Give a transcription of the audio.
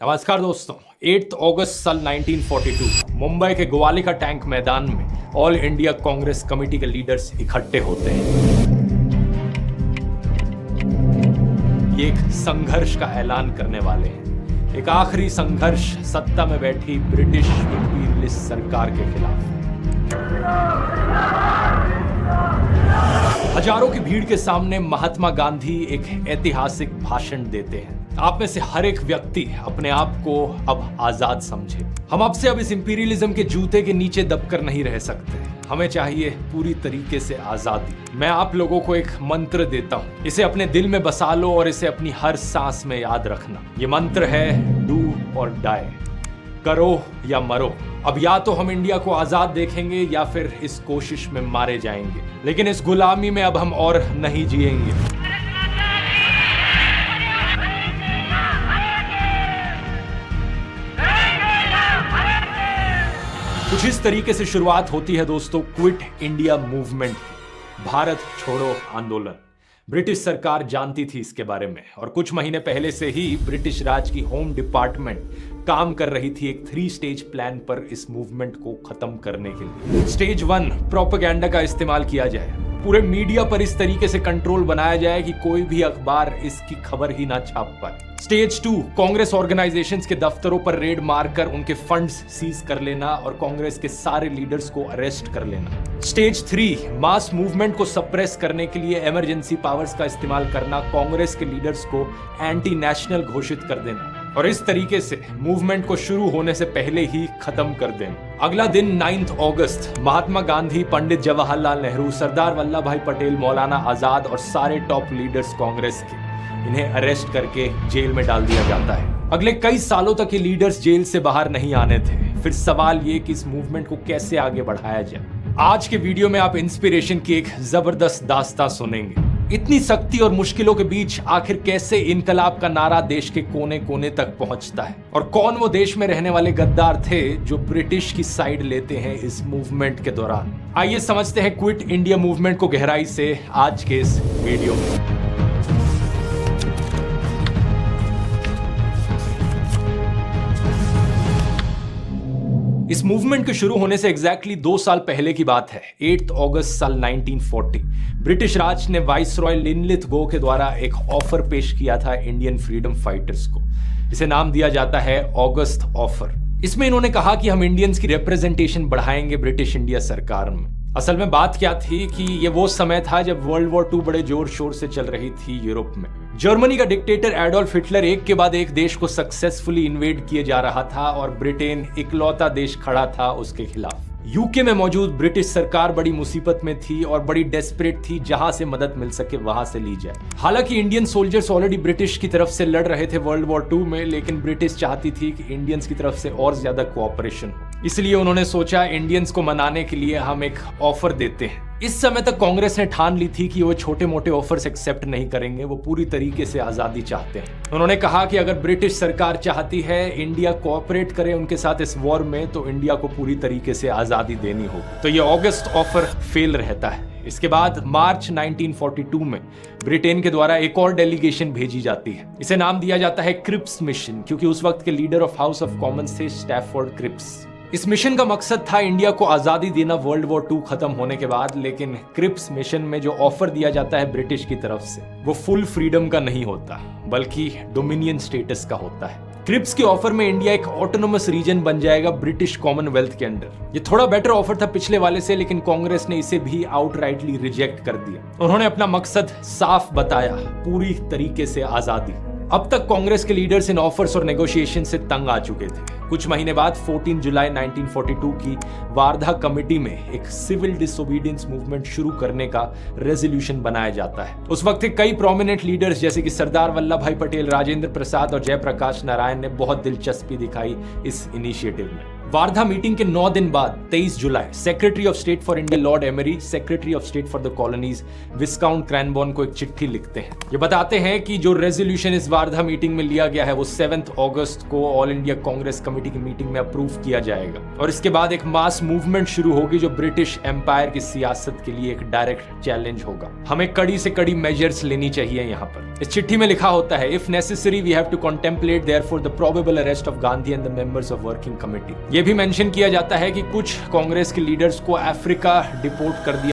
नमस्कार दोस्तों, 8 अगस्त साल 1942 मुंबई के ग्वालिका टैंक मैदान में ऑल इंडिया कांग्रेस कमेटी के लीडर्स इकट्ठे होते हैं। ये एक संघर्ष का ऐलान करने वाले हैं, एक आखिरी संघर्ष सत्ता में बैठी ब्रिटिश इंपीरियलिस्ट सरकार के खिलाफ। हजारों की भीड़ के सामने महात्मा गांधी एक ऐतिहासिक भाषण देते हैं। आप में से हर एक व्यक्ति अपने आप को अब आजाद समझे। हम अब से अब इस इंपीरियलिज्म के जूते के नीचे दबकर नहीं रह सकते। हमें चाहिए पूरी तरीके से आजादी। मैं आप लोगों को एक मंत्र देता हूं, इसे अपने दिल में बसा लो और इसे अपनी हर सांस में याद रखना। ये मंत्र है डू और डाई, करो या मरो। अब या तो हम इंडिया को आजाद देखेंगे या फिर इस कोशिश में मारे जाएंगे, लेकिन इस गुलामी में अब हम और नहीं जिएंगे। कुछ इस तरीके से शुरुआत होती है दोस्तों क्विट इंडिया मूवमेंट की, भारत छोड़ो आंदोलन। ब्रिटिश सरकार जानती थी इसके बारे में और कुछ महीने पहले से ही ब्रिटिश राज की होम डिपार्टमेंट काम कर रही थी एक 3 स्टेज प्लान पर इस मूवमेंट को खत्म करने के लिए। स्टेज 1 प्रोपेगेंडा का इस्तेमाल किया जाए, पूरे मीडिया पर इस तरीके से कंट्रोल बनाया जाए कि कोई भी अखबार इसकी खबर ही ना छाप पाए। स्टेज 2 कांग्रेस ऑर्गेनाइजेशंस के दफ्तरों पर रेड मारकर उनके फंड्स सीज कर लेना और कांग्रेस के सारे लीडर्स को अरेस्ट कर लेना। स्टेज 3 मास मूवमेंट को सप्रेस करने के लिए इमरजेंसी पावर्स का इस्तेमाल करना, कांग्रेस के लीडर्स को एंटी नेशनल घोषित कर देना और इस तरीके से मूवमेंट को शुरू होने से पहले ही खत्म कर देना। अगला दिन 9 अगस्त, महात्मा गांधी, पंडित जवाहरलाल नेहरू, सरदार वल्लभ भाई पटेल, मौलाना आजाद और सारे टॉप लीडर्स कांग्रेस के, इन्हें अरेस्ट करके जेल में डाल दिया जाता है। अगले कई सालों तक ये लीडर्स जेल से बाहर नहीं आने थे। फिर सवाल ये कि इस मूवमेंट को कैसे आगे बढ़ाया जाए। आज के वीडियो में आप इंस्पिरेशन की एक जबरदस्त दास्तां सुनेंगे। इतनी सख्ती और मुश्किलों के बीच आखिर कैसे इनकलाब का नारा देश के कोने कोने तक पहुंचता है और कौन वो देश में रहने वाले गद्दार थे जो ब्रिटिश की साइड लेते हैं इस मूवमेंट के दौरान। आइए समझते हैं क्विट इंडिया मूवमेंट को गहराई से आज के इस वीडियो में। इस मूवमेंट के शुरू होने से एग्जैक्टली 2 साल पहले की बात है। 8 अगस्त साल 1940 ब्रिटिश राज ने वाइसरॉय लिनलिथ-गो के द्वारा एक ऑफर पेश किया था इंडियन फ्रीडम फाइटर्स को। इसे नाम दिया जाता है अगस्त ऑफर। इसमें इन्होंने कहा कि हम इंडियंस की रिप्रेजेंटेशन बढ़ाएंगे ब्रिटिश इंडिया सरकार में। असल में बात क्या थी कि ये वो समय था जब वर्ल्ड वॉर 2 बड़े जोर शोर से चल रही थी यूरोप में। जर्मनी का डिक्टेटर एडोल्फ हिटलर एक के बाद एक देश को सक्सेसफुली इन्वेड किए जा रहा था और ब्रिटेन इकलौता देश खड़ा था उसके खिलाफ। यूके में मौजूद ब्रिटिश सरकार बड़ी मुसीबत में थी और बड़ी डेस्परेट थी, जहां से मदद मिल सके वहां से ली जाए। हालांकि इंडियन सोल्जर्स ऑलरेडी ब्रिटिश की तरफ से लड़ रहे थे वर्ल्ड वॉर 2 में, लेकिन ब्रिटिश चाहती थी कि इंडियंस की तरफ से और ज्यादा कोऑपरेशन हो। इसलिए उन्होंने सोचा इंडियंस को मनाने के लिए हम एक ऑफर देते हैं। इस समय तक कांग्रेस ने ठान ली थी कि वो छोटे मोटे ऑफर्स एक्सेप्ट नहीं करेंगे, वो पूरी तरीके से आजादी चाहते हैं। उन्होंने कहा कि अगर ब्रिटिश सरकार चाहती है इंडिया कोऑपरेट करे उनके साथ इस वॉर में, तो इंडिया को पूरी तरीके से आजादी देनी होगी। तो ये अगस्त ऑफर फेल रहता है। इसके बाद मार्च 1942 में ब्रिटेन के द्वारा एक और डेलीगेशन भेजी जाती है। इसे नाम दिया जाता है क्रिप्स मिशन, क्योंकि उस वक्त के leader of house of Commons थे स्टैफोर्ड क्रिप्स। इस मिशन का मकसद था इंडिया को आजादी देना वर्ल्ड वॉर 2 खत्म होने के बाद, लेकिन क्रिप्स मिशन में जो ऑफर दिया जाता है ब्रिटिश की तरफ से, वो फुल फ्रीडम का नहीं होता बल्कि डोमिनियन स्टेटस का होता है। क्रिप्स के ऑफर में इंडिया एक ऑटोनोमस रीजन बन जाएगा ब्रिटिश कॉमनवेल्थ के अंडर। ये थोड़ा बेटर ऑफर था पिछले वाले से, लेकिन कांग्रेस ने इसे भी आउटराइटली रिजेक्ट कर दिया। उन्होंने अपना मकसद साफ बताया, पूरी तरीके से आजादी। अब तक कांग्रेस के लीडर्स इन ऑफर्स और नेगोशिएशन से तंग आ चुके थे। कुछ महीने बाद 14 जुलाई 1942 की वार्धा कमेटी में एक सिविल डिसोबीडियंस मूवमेंट शुरू करने का रेजोल्यूशन बनाया जाता है। उस वक्त के कई प्रोमिनेंट लीडर्स जैसे कि सरदार वल्लभ भाई पटेल, राजेंद्र प्रसाद और जयप्रकाश नारायण ने बहुत दिलचस्पी दिखाई इस इनिशिएटिव में। वार्धा मीटिंग के 9 दिन बाद 23 जुलाई secretary of state for India Lord Amery secretary of state for the colonies viscount Cranborne को एक चिट्ठी लिखते हैं। ये बताते हैं कि जो रेजोल्यूशन इस वार्धा मीटिंग में लिया गया है वो 7 अगस्त को ऑल इंडिया कांग्रेस कमेटी की मीटिंग में अप्रूव किया जाएगा और इसके बाद एक मास मूवमेंट शुरू होगी जो ब्रिटिश एम्पायर की सियासत के लिए एक डायरेक्ट चैलेंज होगा। हमें कड़ी से कड़ी मेजर्स लेनी चाहिए। यहाँ पर इस चिट्ठी में लिखा होता है, if necessary we have to contemplate therefore the probable arrest of Gandhi and the members of working committee. ये भी मेंशन किया जाता है कि कुछ कांग्रेस के लीडर्स को अफ्रीका डिपोर्ट कर दिया